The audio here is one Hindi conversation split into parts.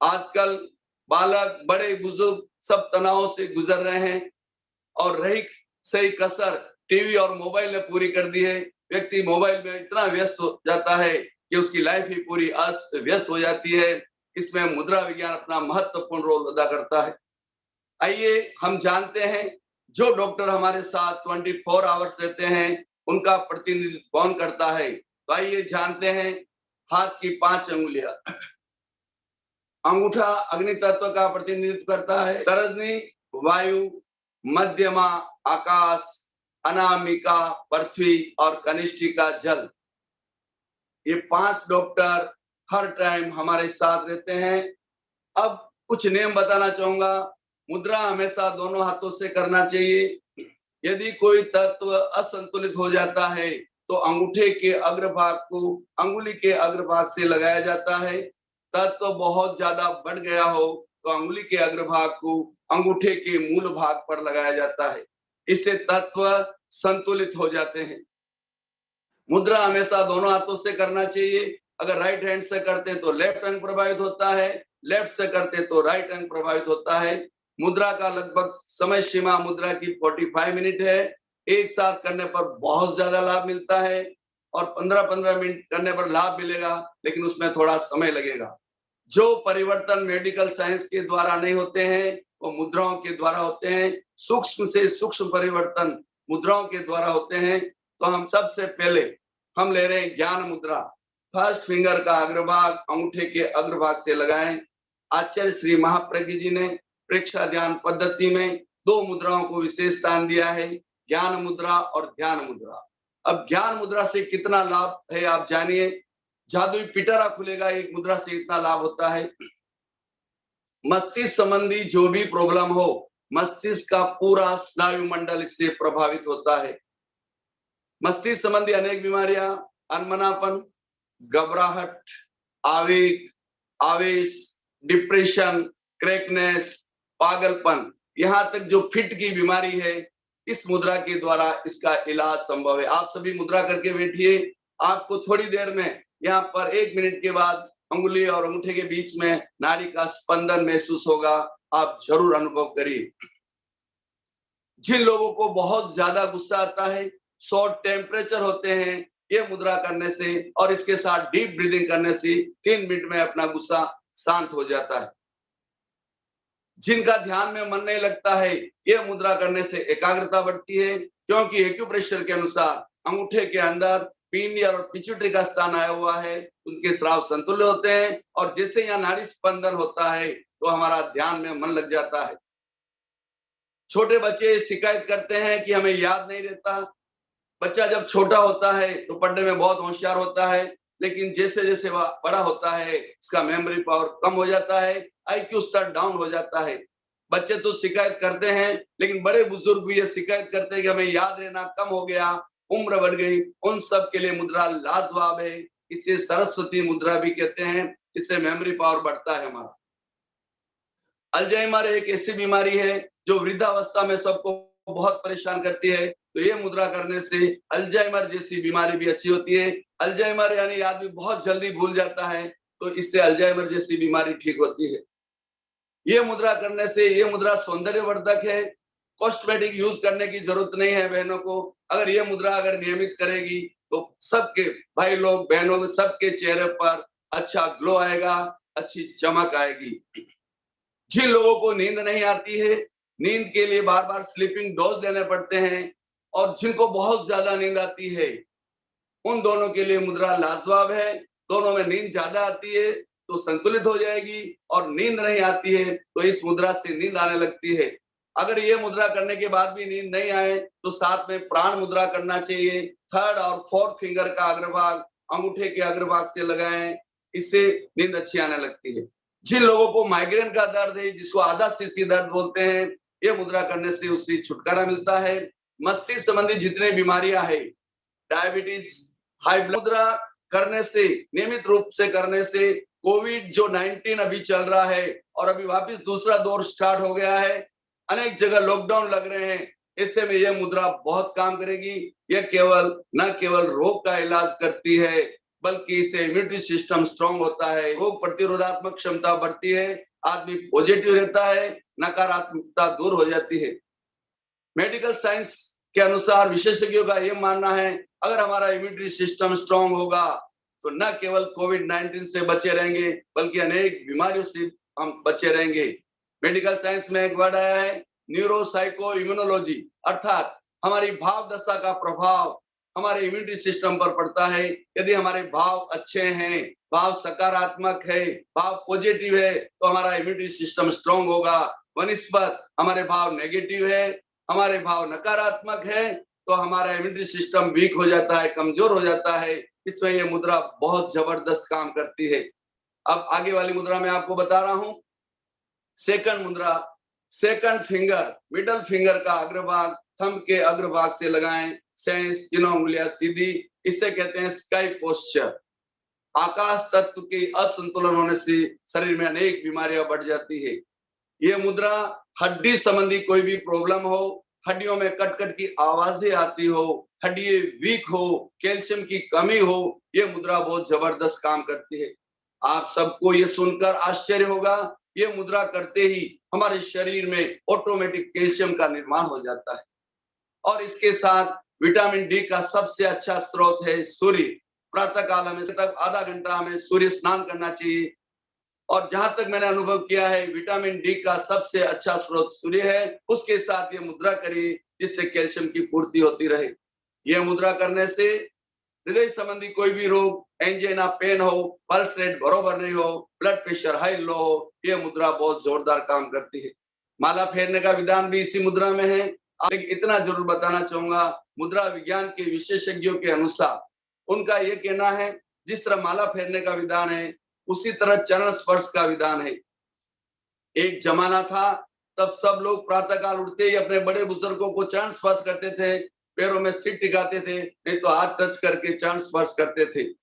आजकल बालक बड़े बुजुर्ग सब तनाव से गुजर रहे हैं और रही सही कसर टीवी और मोबाइल ने पूरी कर दी है। व्यक्ति मोबाइल में इतना व्यस्त हो जाता है कि उसकी लाइफ ही पूरी अस्त व्यस्त हो जाती है। इसमें मुद्रा विज्ञान अपना महत्वपूर्ण रोल अदा करता है। आइए हम जानते हैं जो डॉक्टर हमारे साथ 24 आवर्स रहते हैं उनका प्रतिनिधित्व कौन करता है। तो आइए जानते हैं। हाथ की 5 अंगुलियां। अंगूठा अग्नि तत्व का प्रतिनिधित्व करता है। तर्जनी वायु, मध्यमा आकाश, अनामिका पृथ्वी और कनिष्ठिका जल। ये 5 डॉक्टर हर टाइम हमारे साथ रहते हैं। अब कुछ नियम बताना चाहूंगा। मुद्रा हमेशा दोनों हाथों से करना चाहिए। यदि कोई तत्व असंतुलित हो जाता है तो अंगूठे के अग्रभाग को अंगुली के अग्रभाग से लगाया जाता है। तत्व बहुत ज्यादा बढ़ गया हो तो अंगुली के अग्रभाग को अंगूठे के मूल भाग पर लगाया जाता है। इससे तत्व संतुलित हो जाते हैं। मुद्रा हमेशा दोनों हाथों से करना चाहिए। अगर राइट हैंड से करते हैं तो लेफ्ट अंग प्रभावित होता है, लेफ्ट से करते हैं तो राइट अंग प्रभावित होता है। मुद्रा का लगभग समय सीमा मुद्रा की 45 मिनट है। एक साथ करने पर बहुत ज्यादा लाभ मिलता है और 15-15 मिनट करने पर लाभ मिलेगा, लेकिन उसमें थोड़ा समय लगेगा। जो परिवर्तन मेडिकल साइंस के द्वारा नहीं होते हैं वो मुद्राओं के द्वारा होते हैं। सूक्ष्म से सूक्ष्म परिवर्तन मुद्राओं के द्वारा होते हैं। तो हम सबसे पहले हम ले रहे हैं ज्ञान मुद्रा। फर्स्ट फिंगर का अग्रभाग अंगूठे के अग्रभाग से लगाएं। आचार्य श्री महाप्रज्ञ जी ने प्रेक्षा ध्यान पद्धति में 2 मुद्राओं को विशेष स्थान दिया है, ज्ञान मुद्रा और ध्यान मुद्रा। अब ज्ञान मुद्रा से कितना लाभ है आप जानिए। जादुई पिटारा खुलेगा, एक मुद्रा से इतना लाभ होता है। मस्तिष्क संबंधी जो भी प्रॉब्लम हो, मस्तिष्क का पूरा स्नायु मंडल इससे प्रभावित होता है। मस्तिष्क संबंधी अनेक बीमारियां, अनमनापन, घबराहट, आवेग, आवेश, डिप्रेशन, क्रैकनेस, पागलपन, यहाँ तक जो फिट की बीमारी है, इस मुद्रा के द्वारा इसका इलाज संभव है। आप सभी मुद्रा करके बैठिए। आपको थोड़ी देर में यहाँ पर 1 मिनट के बाद अंगुली और अंगूठे के बीच में नाड़ी का स्पंदन महसूस होगा। आप जरूर अनुभव करिए। जिन लोगों को बहुत ज्यादा गुस्सा आता है, शॉर्ट टेम्परेचर होते हैं, ये मुद्रा करने से और इसके साथ डीप ब्रीदिंग करने से 3 मिनट में अपना गुस्सा शांत हो जाता है। जिनका ध्यान में मन नहीं लगता है, यह मुद्रा करने से एकाग्रता बढ़ती है, क्योंकि एक्यूप्रेशर के अनुसार अंगूठे के अंदर पीनियर और पिट्यूटरी का स्थान आया हुआ है। उनके स्राव संतुलित होते हैं और जैसे यहाँ नाड़ी स्पंदन होता है तो हमारा ध्यान में मन लग जाता है। छोटे बच्चे शिकायत करते हैं कि हमें याद नहीं रहता। बच्चा जब छोटा होता है तो पढ़ने में बहुत होशियार होता है, लेकिन जैसे जैसे वह बड़ा होता है उसका मेमोरी पावर कम हो जाता है, आईक्यू स्तर डाउन हो जाता है। बच्चे तो शिकायत करते हैं, लेकिन बड़े बुजुर्ग भी ये शिकायत करते हैं कि हमें याद रहना कम हो गया, उम्र बढ़ गई। उन सब के लिए मुद्रा लाजवाब है। इसे सरस्वती मुद्रा भी कहते हैं। इससे मेमोरी पावर बढ़ता है हमारा। अल्जाइमर एक ऐसी बीमारी है जो वृद्धावस्था में सबको बहुत परेशान करती है। तो ये मुद्रा करने से अल्जाइमर जैसी बीमारी भी अच्छी होती है। अल्जाइमर यानी आदमी बहुत जल्दी भूल जाता है, तो इससे अल्जाइमर जैसी बीमारी ठीक होती है। ये मुद्रा करने से, ये मुद्रा सौंदर्यवर्धक है। कॉस्मेटिक यूज करने की जरूरत नहीं है बहनों को। अगर ये मुद्रा अगर नियमित करेगी तो सबके भाई लोग बहनों सबके चेहरे पर अच्छा ग्लो आएगा, अच्छी चमक आएगी। जिन लोगों को नींद नहीं आती है, नींद के लिए बार बार स्लीपिंग डोज लेने पड़ते हैं, और जिनको बहुत ज्यादा नींद आती है, उन दोनों के लिए मुद्रा लाजवाब है। दोनों में नींद ज्यादा आती है तो संतुलित हो जाएगी, और नींद नहीं आती है तो इस मुद्रा से नींद आने लगती है। अगर ये मुद्रा करने के बाद भी नींद नहीं आए तो साथ में प्राण मुद्रा करना चाहिए। 3rd और 4th फिंगर का अग्रभाग अंगूठे के अग्रभाग से लगाएं, इससे नींद अच्छी आने लगती है। जिन लोगों को माइग्रेन का दर्द है, जिसको आधा सीसी दर्द बोलते हैं, ये मुद्रा करने से उससे छुटकारा मिलता है। मस्तिष्क संबंधी जितने बीमारियां है, डायबिटीज, हाई ब्लड, मुद्रा करने से, नियमित रूप से करने से, कोविड जो 19 अभी चल रहा है और अभी वापस दूसरा दौर स्टार्ट हो गया है, अनेक जगह लॉकडाउन लग रहे हैं, ऐसे में यह मुद्रा बहुत काम करेगी। यह न केवल रोग का इलाज करती है, बल्कि इससे इम्यूनिटी सिस्टम स्ट्रांग होता है, रोग प्रतिरोधात्मक क्षमता बढ़ती है, आदमी पॉजिटिव रहता है, नकारात्मकता दूर हो जाती है। मेडिकल साइंस के अनुसार विशेषज्ञों का यह मानना है, अगर हमारा इम्यूनिटी सिस्टम स्ट्रांग होगा तो न केवल कोविड-19 से बचे रहेंगे, बल्कि अनेक बीमारियों से हम बचे रहेंगे। मेडिकल साइंस में एक वर्ड आया है न्यूरोसाइको इम्यूनोलॉजी, अर्थात हमारी भाव दशा का प्रभाव हमारे इम्यूनिटी सिस्टम पर पड़ता है। यदि हमारे भाव अच्छे हैं, भाव सकारात्मक है, भाव पॉजिटिव है, तो हमारा इम्यूनिटी सिस्टम स्ट्रांग होगा। वनिस्पत हमारे भाव नेगेटिव है, हमारे भाव नकारात्मक है, तो हमारा इम्यूनिटी सिस्टम वीक हो जाता है, कमजोर हो जाता है। इसमें यह मुद्रा बहुत जबरदस्त काम करती है। अब आगे वाली मुद्रा में आपको बता रहा हूं। सेकंड मुद्रा, सेकंड फिंगर, मिडल फिंगर का अग्रभाग थंब के अग्रभाग से लगाएं, शेष तीनों उंगलियां सीधी, इसे कहते हैं स्काई पोस्चर। आकाश तत्व के असंतुलन होने से शरीर में अनेक बीमारियां बढ़ जाती है। ये मुद्रा हड्डी संबंधी कोई भी प्रॉब्लम हो, हड्डियों में कट-कट की आवाजें आती हो, हड्डियां वीक हो, कैल्शियम की कमी हो, ये मुद्रा बहुत जबरदस्त काम करती है। आप सबको ये सुनकर आश्चर्य होगा, ये मुद्रा करते ही हमारे शरीर में ऑटोमेटिक कैल्शियम का निर्माण हो जाता है। और इसके साथ विटामिन डी का सबसे अच्छा स्रोत है सूर्य। प्रातः काल हमें तक आधा घंटा हमें सूर्य स्नान करना चाहिए। और जहां तक मैंने अनुभव किया है, विटामिन डी का सबसे अच्छा स्रोत सूर्य है। उसके साथ ये मुद्रा करिए, जिससे कैल्शियम की पूर्ति होती रहे। यह मुद्रा करने से हृदय संबंधी कोई भी रोग, एंजाइना पेन हो, पल्स रेट बरोबर नहीं हो, ब्लड प्रेशर हाई लो हो, यह मुद्रा बहुत जोरदार काम करती है। माला फेरने का विधान भी इसी मुद्रा में है। लेकिन इतना जरूर बताना चाहूंगा, मुद्रा विज्ञान के विशेषज्ञों के अनुसार उनका यह कहना है, जिस तरह माला फेरने का विधान है, उसी तरह चरण स्पर्श का विधान है। एक जमाना था, तब सब लोग प्रातःकाल उठते ही अपने बड़े बुजुर्गों को चरण स्पर्श करते थे, पैरों में सिर टिकाते थे, नहीं तो हाथ टच करके चरण स्पर्श करते थे।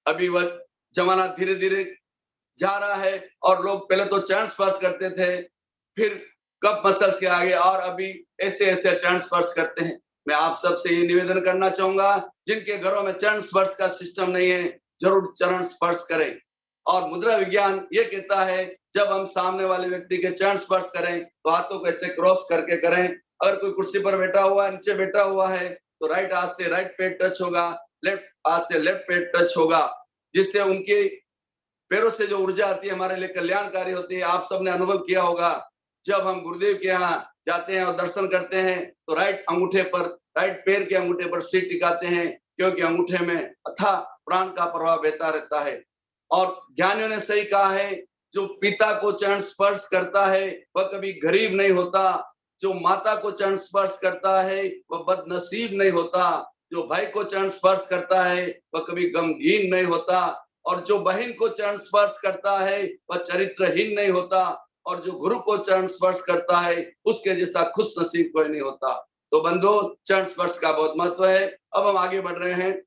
अभी वह जमाना धीरे धीरे जा रहा है और लोग पहले तो चरण स्पर्श करते थे, फिर कप मसल्स के आगे, और अभी ऐसे ऐसे चरण स्पर्श करते हैं। मैं आप सबसे ये निवेदन करना चाहूंगा, जिनके घरों में चरण स्पर्श का सिस्टम नहीं है, जरूर चरण स्पर्श करें। और मुद्रा विज्ञान ये कहता है, जब हम सामने वाले व्यक्ति के चरण स्पर्श करें तो हाथों को ऐसे क्रॉस करके करें। अगर कोई कुर्सी पर बैठा हुआ है, नीचे बैठा हुआ है, तो राइट हाथ से राइट पेट टच होगा, लेफ्ट हाथ से लेफ्ट पेट टच होगा, जिससे उनके पैरों से जो ऊर्जा आती है हमारे लिए कल्याणकारी होती है। आप सबने अनुभव किया होगा, जब हम गुरुदेव के यहाँ जाते हैं और दर्शन करते हैं, तो राइट अंगूठे पर, राइट पैर के अंगूठे पर सिर टिकाते हैं, क्योंकि अंगूठे में अथाह प्राण का प्रवाह बहता रहता है। और ज्ञानियों ने सही कहा है, जो पिता को चरण स्पर्श करता है वह कभी गरीब नहीं होता, जो माता को चरण स्पर्श करता है वह बदनसीब नहीं होता, जो भाई को चरण स्पर्श करता है वह कभी गमगीन नहीं होता, और जो बहन को चरण स्पर्श करता है वह चरित्रहीन नहीं होता, और जो गुरु को चरण स्पर्श करता है उसके जैसा खुश नसीब कोई नहीं होता। तो बंधु, चरण स्पर्श का बहुत महत्व है। अब हम आगे बढ़ रहे हैं।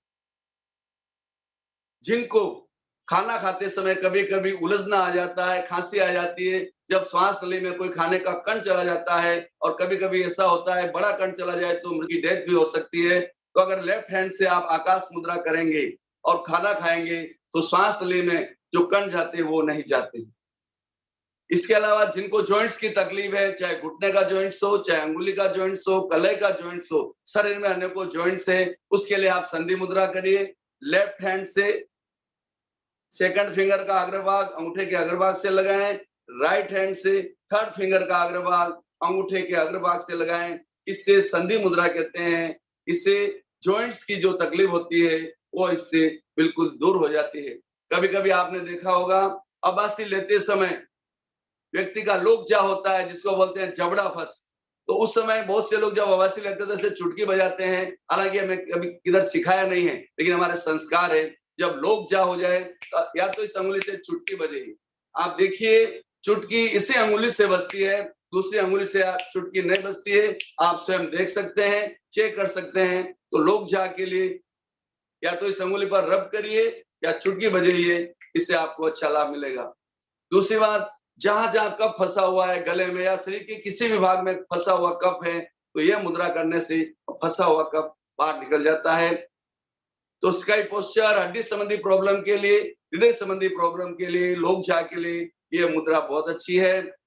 जिनको खाना खाते समय कभी कभी उलझना आ जाता है, खांसी आ जाती है, जब श्वास नली में कोई खाने का कण चला जाता है, और कभी कभी ऐसा होता है बड़ा कण चला जाए तो मृत्यु की डेथ भी हो सकती है, तो अगर लेफ्ट हैंड से आप आकाश मुद्रा करेंगे और खाना खाएंगे तो श्वास नली में जो कण जाते हैं वो नहीं जाते। इसके अलावा जिनको जॉइंट्स की तकलीफ है, चाहे घुटने का जॉइंट्स हो, चाहे अंगुली का जॉइंट्स हो, कलाई का जॉइंट्स हो, शरीर में अनेकों जॉइंट्स है, उसके लिए आप संधि मुद्रा करिए। लेफ्ट हैंड से सेकंड फिंगर का अग्रभाग अंगूठे के अग्रभाग से लगाएं, राइट हैंड से थर्ड फिंगर का अग्रभाग अंगूठे के अग्रभाग से लगाएं। इससे संधि मुद्रा कहते हैं। इससे जॉइंट्स की जो तकलीफ होती है वो इससे बिल्कुल दूर हो जाती है। कभी कभी आपने देखा होगा, अबासी लेते समय व्यक्ति का लोकजा होता है, जिसको बोलते हैं जबड़ा फंस, तो उस समय बहुत से लोग जब अबासी लेते थे चुटकी बजाते हैं। हालांकि हमें कभी किधर सिखाया नहीं है, लेकिन हमारे संस्कार है, जब लोकजा हो जाए या तो इस अंगुली से चुटकी बजेगी। आप देखिए, चुटकी इसी अंगुली से बजती है, दूसरी अंगुली से चुटकी नहीं बजती है। आप स्वयं देख सकते हैं, चेक कर सकते हैं। तो लोकजा के लिए या तो इस अंगुली पर रब करिए या चुटकी बजाइए, इससे आपको अच्छा लाभ मिलेगा। दूसरी बात, जहां जहां कफ फंसा हुआ है गले में या शरीर के किसी भी भाग में फंसा हुआ कफ है, तो यह मुद्रा करने से फंसा हुआ कफ बाहर निकल जाता है। तो स्काई पोस्चर हड्डी संबंधी प्रॉब्लम के लिए, हृदय संबंधी प्रॉब्लम के लिए, लोक झाग के लिए ये मुद्रा बहुत अच्छी है।